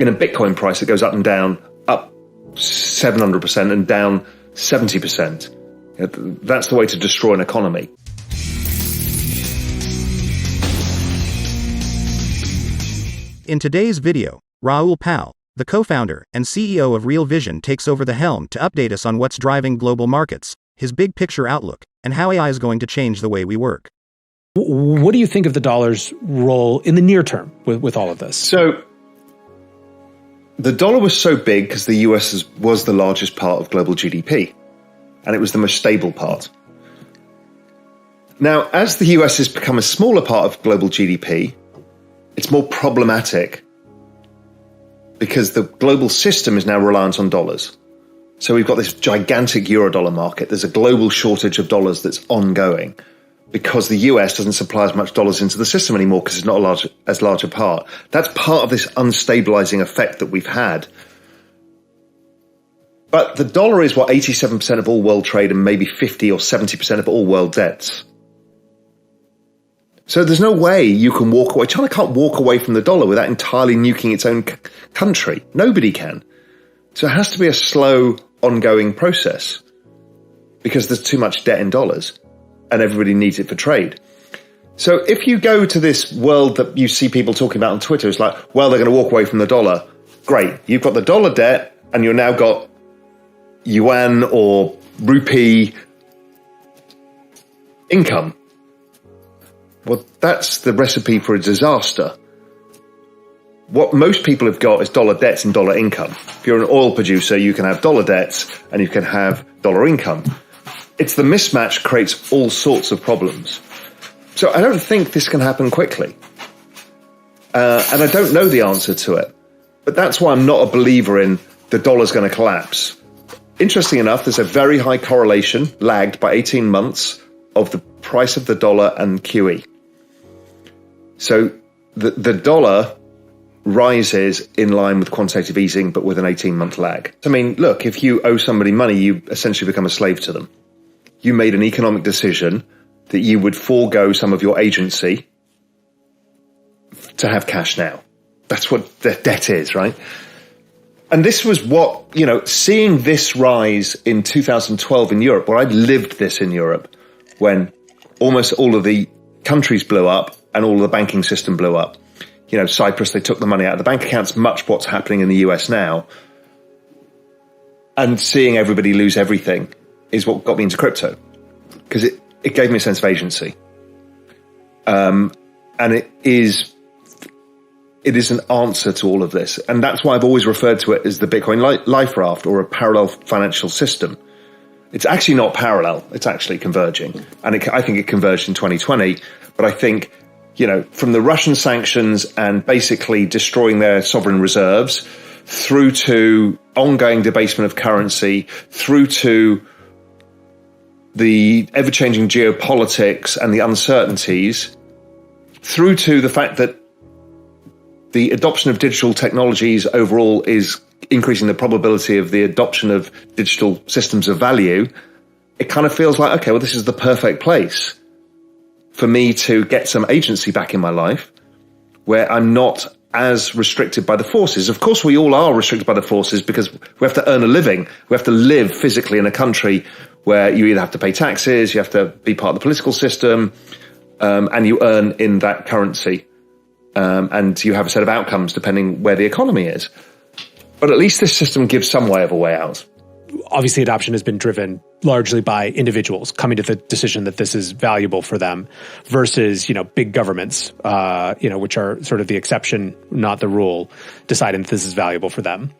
in a Bitcoin price, it goes up and down, up 700% and down 70%. That's the way to destroy an economy. In today's video, Raoul, the co-founder and CEO of Real Vision, takes over the helm to update us on what's driving global markets, his big picture outlook, and how AI is going to change the way we work. What do you think of the dollar's role in the near term with all of this? So the dollar was so big because the US was the largest part of global GDP, and it was the most stable part. Now, as the US has become a smaller part of global GDP, it's more problematic because the global system is now reliant on dollars. So we've got this gigantic euro-dollar market. There's a global shortage of dollars that's ongoing because the US doesn't supply as much dollars into the system anymore because it's not as large a part. That's part of this unstabilizing effect that we've had. But the dollar is, 87% of all world trade and maybe 50 or 70% of all world debts. So there's no way you can walk away. China can't walk away from the dollar without entirely nuking its own country. Nobody can. So it has to be a slow, ongoing process because there's too much debt in dollars and everybody needs it for trade. So if you go to this world that you see people talking about on Twitter, it's like, well, they're going to walk away from the dollar. Great. You've got the dollar debt and you've now got yuan or rupee income. Well, that's the recipe for a disaster. What most people have got is dollar debts and dollar income. If you're an oil producer, you can have dollar debts and you can have dollar income. It's the mismatch creates all sorts of problems. So I don't think this can happen quickly. And I don't know the answer to it. But that's why I'm not a believer in the dollar's going to collapse. Interesting enough, there's a very high correlation, lagged by 18 months, of the price of the dollar and QE. So the dollar rises in line with quantitative easing, but with an 18-month lag. I mean, look, if you owe somebody money, you essentially become a slave to them. You made an economic decision that you would forego some of your agency to have cash now. That's what the debt is, right? And this was what, seeing this rise in 2012 in Europe, where I'd lived this in Europe, when almost all of the countries blew up and all of the banking system blew up. Cyprus, they took the money out of the bank accounts, much what's happening in the US now. And seeing everybody lose everything is what got me into crypto, because it gave me a sense of agency. And it is an answer to all of this. And that's why I've always referred to it as the Bitcoin life raft, or a parallel financial system. It's actually not parallel. It's actually converging. And I think it converged in 2020. But I think, from the Russian sanctions and basically destroying their sovereign reserves, through to ongoing debasement of currency, through to the ever-changing geopolitics and the uncertainties, through to the fact that the adoption of digital technologies overall is increasing the probability of the adoption of digital systems of value, it kind of feels like, okay, well, this is the perfect place for me to get some agency back in my life where I'm not as restricted by the forces. Of course, we all are restricted by the forces because we have to earn a living. We have to live physically in a country where you either have to pay taxes, you have to be part of the political system, and you earn in that currency. And you have a set of outcomes depending where the economy is. But at least this system gives some way of a way out. Obviously, adoption has been driven largely by individuals coming to the decision that this is valuable for them versus, big governments, which are sort of the exception, not the rule, deciding that this is valuable for them.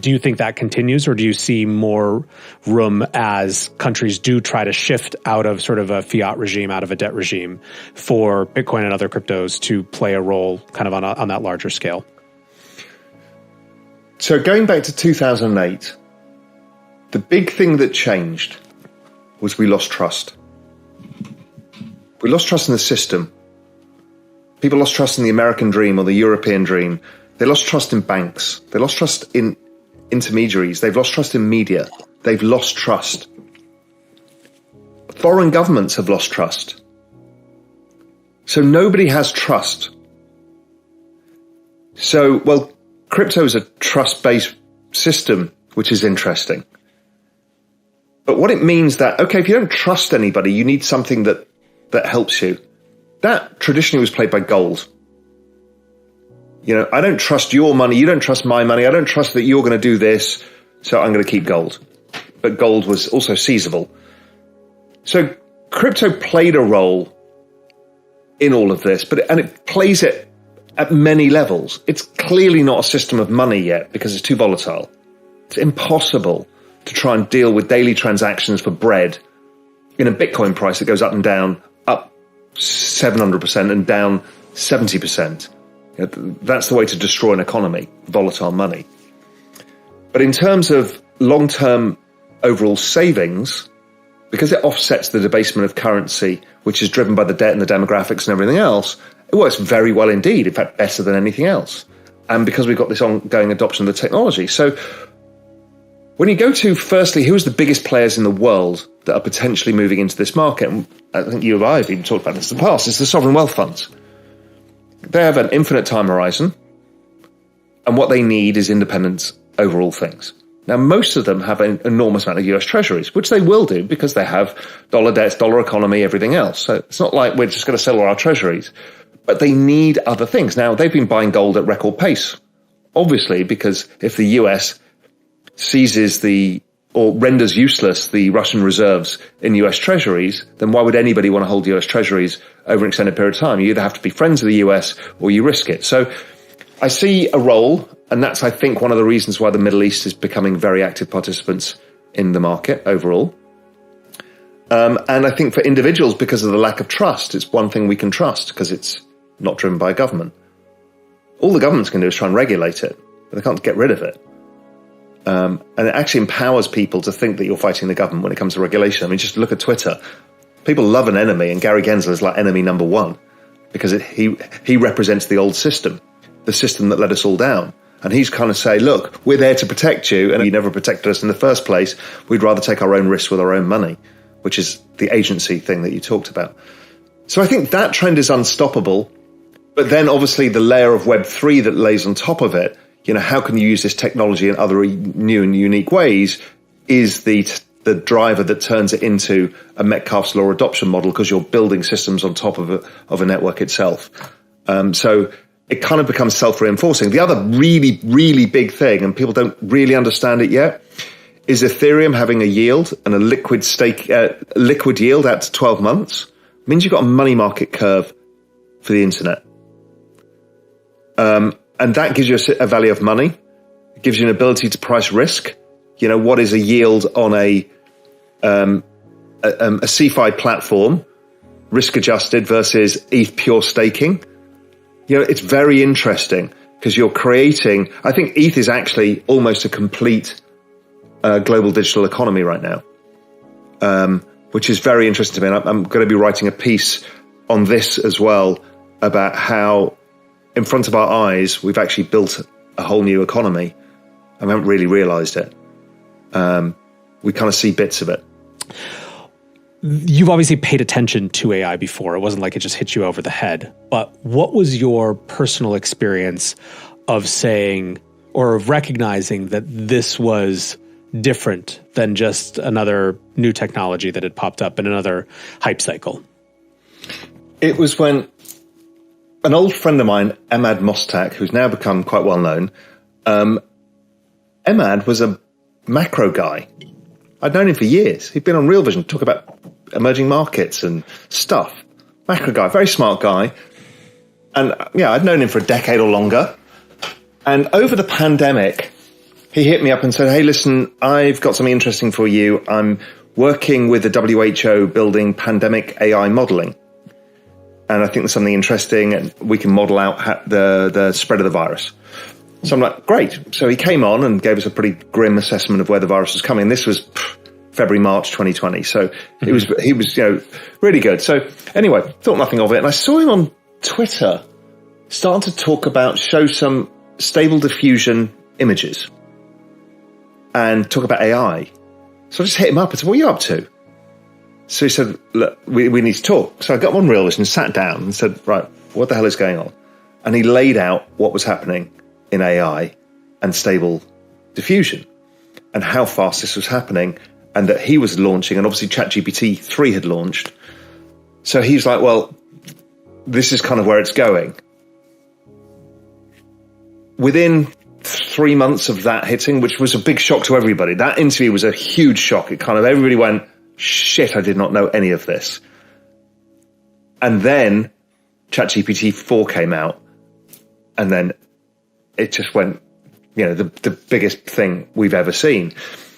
Do you think that continues, or do you see more room as countries do try to shift out of sort of a fiat regime, out of a debt regime, for Bitcoin and other cryptos to play a role kind of on that larger scale? So going back to 2008, the big thing that changed was we lost trust. We lost trust in the system. People lost trust in the American dream or the European dream. They lost trust in banks. They lost trust in intermediaries. They've lost trust in media. They've lost trust. Foreign governments have lost trust. So nobody has trust. So, crypto is a trust-based system, which is interesting. But what it means that, okay, if you don't trust anybody, you need something that helps you. That traditionally was played by gold. I don't trust your money. You don't trust my money. I don't trust that you're going to do this. So I'm going to keep gold. But gold was also seizable. So crypto played a role in all of this, and it plays it at many levels. It's clearly not a system of money yet because it's too volatile. It's impossible to try and deal with daily transactions for bread in a Bitcoin price that goes up and down, up 700% and down 70%. That's the way to destroy an economy, volatile money. But in terms of long-term overall savings, because it offsets the debasement of currency, which is driven by the debt and the demographics and everything else, it works very well indeed, in fact, better than anything else. And because we've got this ongoing adoption of the technology. So when you go to, firstly, who's the biggest players in the world that are potentially moving into this market, and I think you and I have even talked about this in the past, it's the sovereign wealth funds. They have an infinite time horizon, and what they need is independence over all things. Now, most of them have an enormous amount of US treasuries, which they will do because they have dollar debts, dollar economy, everything else. So it's not like we're just going to sell all our treasuries, but they need other things. Now, they've been buying gold at record pace, obviously, because if the US seizes or renders useless the Russian reserves in US treasuries, then why would anybody want to hold US treasuries over an extended period of time? You either have to be friends of the US or you risk it. So I see a role, and that's, I think, one of the reasons why the Middle East is becoming very active participants in the market overall. And I think for individuals, because of the lack of trust, it's one thing we can trust because it's not driven by a government. All the governments can do is try and regulate it, but they can't get rid of it. And it actually empowers people to think that you're fighting the government when it comes to regulation. I mean, just look at Twitter. People love an enemy, and Gary Gensler is like enemy number one because he represents the old system, the system that let us all down. And he's kind of saying, look, we're there to protect you, and you never protected us in the first place. We'd rather take our own risks with our own money, which is the agency thing that you talked about. So I think that trend is unstoppable. But then obviously the layer of Web3 that lays on top of it, how can you use this technology in other new and unique ways, is the driver that turns it into a Metcalfe's law adoption model because you're building systems on top of a network itself. So it kind of becomes self-reinforcing. The other really, really big thing, and people don't really understand it yet, is Ethereum having a yield and a liquid yield out to 12 months means you've got a money market curve for the internet. And that gives you a value of money. It gives you an ability to price risk. What is a yield on a CeFi platform, risk adjusted versus ETH pure staking? It's very interesting because you're creating, I think ETH is actually almost a complete global digital economy right now, which is very interesting to me. And I'm going to be writing a piece on this as well about how in front of our eyes, we've actually built a whole new economy. I haven't really realized it. We kind of see bits of it. You've obviously paid attention to AI before. It wasn't like it just hit you over the head. But what was your personal experience of saying or of recognizing that this was different than just another new technology that had popped up in another hype cycle? It was when an old friend of mine, Emad Mostak, who's now become quite well known, Emad was a macro guy. I'd known him for years. He'd been on Real Vision, talk about emerging markets and stuff. Macro guy, very smart guy. And I'd known him for a decade or longer. And over the pandemic, he hit me up and said, hey, listen, I've got something interesting for you. I'm working with the WHO building pandemic AI modeling. And I think there's something interesting and we can model out the spread of the virus. So I'm like, great. So he came on and gave us a pretty grim assessment of where the virus was coming. This was February, March 2020. So he was really good. So anyway, thought nothing of it. And I saw him on Twitter starting to show some stable diffusion images and talk about AI. So I just hit him up and said, what are you up to? So he said, look, we need to talk. So I got on Real Vision, sat down and said, right, what the hell is going on? And he laid out what was happening in AI and stable diffusion, and how fast this was happening, and that he was launching, and obviously ChatGPT 3 had launched. So he's like, well, this is kind of where it's going. Within 3 months of that hitting, which was a big shock to everybody, that interview was a huge shock. It kind of, everybody went, shit, I did not know any of this. And then ChatGPT 4 came out, and then it just went, the biggest thing we've ever seen.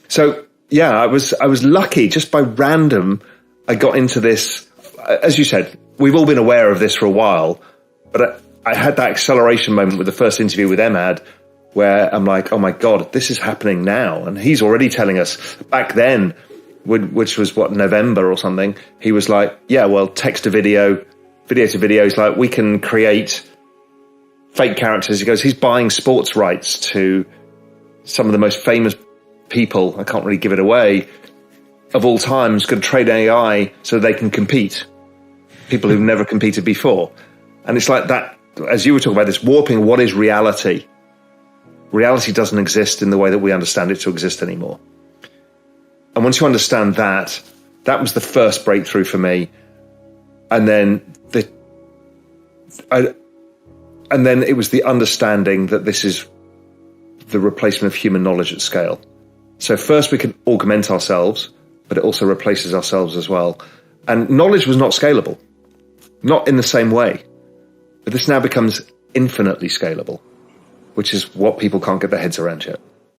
So yeah, I was lucky. Just by random, I got into this. As you said, we've all been aware of this for a while, but I had that acceleration moment with the first interview with Emad, where I'm like, oh my God, this is happening now. And he's already telling us back then, which was November or something. He was like, yeah, well, text to video, video to video is like, we can create fake characters. He goes, he's buying sports rights to some of the most famous people, I can't really give it away, of all times, could trade AI so they can compete. People who've never competed before. And it's like that, as you were talking about this, warping what is reality. Reality doesn't exist in the way that we understand it to exist anymore. And once you understand that, that was the first breakthrough for me. And then it was the understanding that this is the replacement of human knowledge at scale. So first we can augment ourselves, but it also replaces ourselves as well. And knowledge was not scalable, not in the same way. But this now becomes infinitely scalable, which is what people can't get their heads around yet.